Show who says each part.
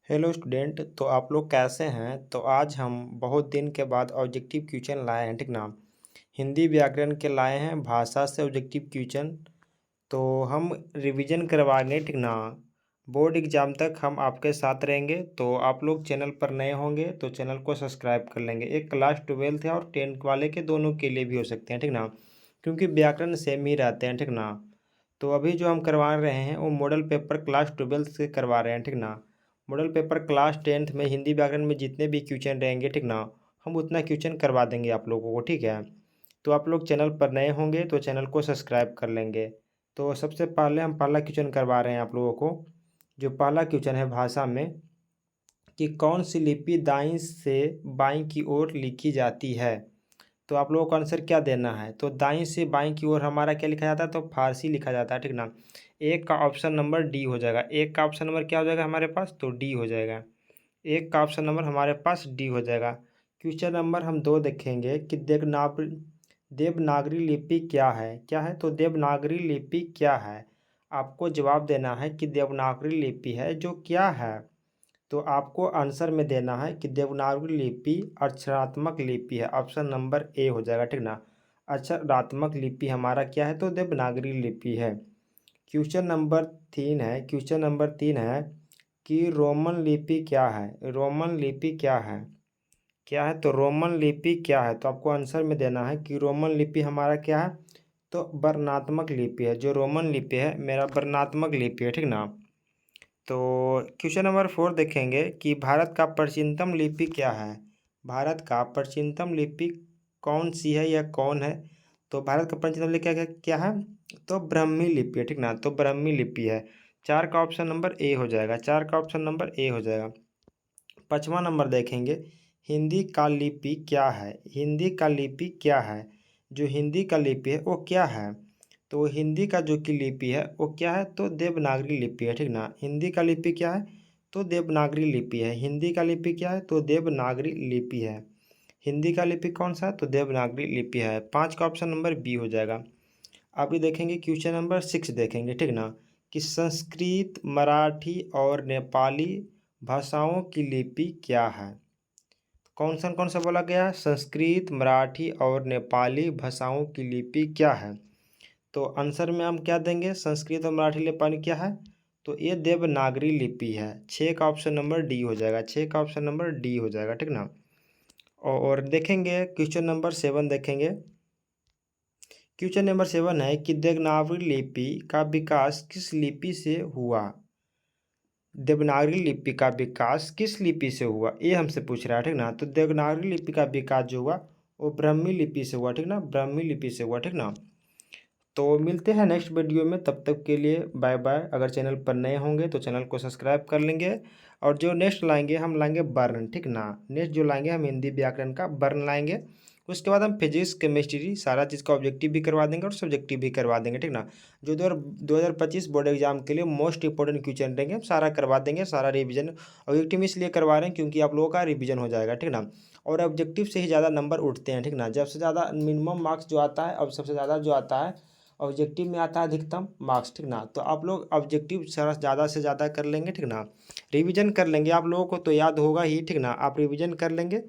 Speaker 1: Hello student. तो आप लोग कैसे हैं? तो आज हम बहुत दिन के बाद ऑब्जेक्टिव क्वेश्चन लाए हैं, ठीक ना। हिंदी व्याकरण के लाए हैं, भाषा से ऑब्जेक्टिव क्वेश्चन। तो हम रिवीजन करवाएंगे, ठीक ना। बोर्ड एग्ज़ाम तक हम आपके साथ रहेंगे। तो आप लोग चैनल पर नए होंगे तो चैनल को सब्सक्राइब कर लेंगे। एक क्लास 12th है और 10th वाले के दोनों के लिए भी हो सकते हैं, ठीक ना, क्योंकि व्याकरण सेम ही रहते हैं, ठीक ना। तो अभी जो हम करवा रहे हैं वो मॉडल पेपर क्लास 12th से करवा रहे हैं, ठीक ना। मॉडल पेपर क्लास 10th में हिंदी व्याकरण में जितने भी क्वेश्चन रहेंगे, ठीक ना, हम उतना क्वेश्चन करवा देंगे आप लोगों को, ठीक है। तो आप लोग चैनल पर नए होंगे तो चैनल को सब्सक्राइब कर लेंगे। तो सबसे पहले हम पहला क्वेश्चन करवा रहे हैं आप लोगों को। जो पहला क्वेश्चन है भाषा में, कि कौन सी लिपि दाईं से बाईं की ओर लिखी जाती है। तो आप लोगों को आंसर क्या देना है। तो दाईं से बाईं की ओर हमारा क्या लिखा जाता है, तो फारसी लिखा जाता है, ठीक ना। एक का ऑप्शन नंबर डी हो जाएगा। एक का ऑप्शन नंबर क्या हो जाएगा हमारे पास, तो डी हो जाएगा। एक का ऑप्शन नंबर हमारे पास डी हो जाएगा। क्वेश्चन नंबर हम 2 देखेंगे कि देवनागरी लिपि क्या है। क्या है, तो देवनागरी लिपि क्या है। आपको जवाब देना है कि देवनागरी लिपि है जो क्या है। तो आपको आंसर में देना है कि देवनागरी लिपि अक्षरात्मक लिपि है। ऑप्शन नंबर ए हो जाएगा, ठीक ना। अक्षरात्मक लिपि हमारा क्या है, तो देवनागरी लिपि है। क्वेश्चन नंबर 3 है कि रोमन लिपि क्या है। रोमन लिपि क्या है। क्या है, तो रोमन लिपि क्या है। तो आपको आंसर में देना है कि रोमन लिपि हमारा क्या है, तो वर्णनात्मक लिपि है। जो रोमन लिपि है मेरा वर्णनात्मक लिपि है, ठीक ना। तो क्वेश्चन नंबर 4 देखेंगे कि भारत का प्राचीनतम लिपि क्या है। भारत का प्राचीनतम लिपि कौन सी है या कौन है। तो भारत का प्राचीनतम लिपि क्या क्या क्या है, तो ब्राह्मी लिपि है, ठीक ना। तो ब्राह्मी लिपि है। 4 का ऑप्शन नंबर ए हो जाएगा। 4 का ऑप्शन नंबर ए हो जाएगा। 5वां नंबर देखेंगे, हिंदी का लिपि क्या है। हिंदी का लिपि क्या है। जो हिंदी का लिपि है वो क्या है। तो हिंदी का जो कि लिपि है वो क्या है, तो देवनागरी लिपि है, ठीक ना। हिंदी का लिपि क्या है, तो देवनागरी लिपि है। हिंदी का लिपि क्या है, तो देवनागरी लिपि है। हिंदी का लिपि कौन सा है, तो देवनागरी लिपि है। 5 का ऑप्शन नंबर बी हो जाएगा। अभी देखेंगे क्वेश्चन नंबर 6 देखेंगे, ठीक ना, कि संस्कृत, मराठी और नेपाली भाषाओं की लिपि क्या है। कौन सा बोला गया है, संस्कृत, मराठी और नेपाली भाषाओं की लिपि क्या है। तो आंसर में हम क्या देंगे, संस्कृत और मराठी नेपाली क्या है, तो ये देवनागरी लिपि है। 6 का ऑप्शन नंबर डी हो जाएगा। 6 का ऑप्शन नंबर डी हो जाएगा, ठीक ना। और देखेंगे क्वेश्चन नंबर 7 देखेंगे। क्वेश्चन नंबर 7 है कि देवनागरी लिपि का विकास किस लिपि से हुआ। देवनागरी लिपि का विकास किस लिपि से हुआ, ये हमसे पूछ रहा है, ठीक ना। तो देवनागरी लिपि का विकास जो हुआ वो ब्राह्मी लिपि से हुआ, ठीक ना। ब्राह्मी लिपि से हुआ, ठीक ना। तो मिलते हैं नेक्स्ट वीडियो में, तब तक के लिए बाय बाय। अगर चैनल पर नए होंगे तो चैनल को सब्सक्राइब कर लेंगे। और जो नेक्स्ट लाएंगे हम लाएंगे वर्ण, ठीक ना। नेक्स्ट जो लाएंगे हम हिंदी व्याकरण का वर्ण लाएंगे। उसके बाद हम फिजिक्स, केमिस्ट्री सारा चीज़ का ऑब्जेक्टिव भी करवा देंगे और सब्जेक्टिव भी करवा देंगे, ठीक ना। जो 2025 बोर्ड एग्जाम के लिए मोस्ट इंपॉर्टेंट क्वेश्चन रहेंगे हम सारा करवा देंगे। सारा रिवीजन ऑब्जेक्टिव में इसलिए करवा रहे हैं क्योंकि आप लोगों का रिवीजन हो जाएगा, ठीक ना। और ऑब्जेक्टिव से ही ज़्यादा नंबर उठते हैं, ठीक ना। जब से ज़्यादा मिनिमम मार्क्स जो आता है, अब सबसे ज़्यादा जो आता है ऑब्जेक्टिव में आता है अधिकतम मार्क्स, ठीक ना। तो आप लोग ऑब्जेक्टिव सारा ज़्यादा से ज़्यादा कर लेंगे, ठीक ना। रिवीजन कर लेंगे, आप लोगों को तो याद होगा ही, ठीक ना। आप रिवीजन कर लेंगे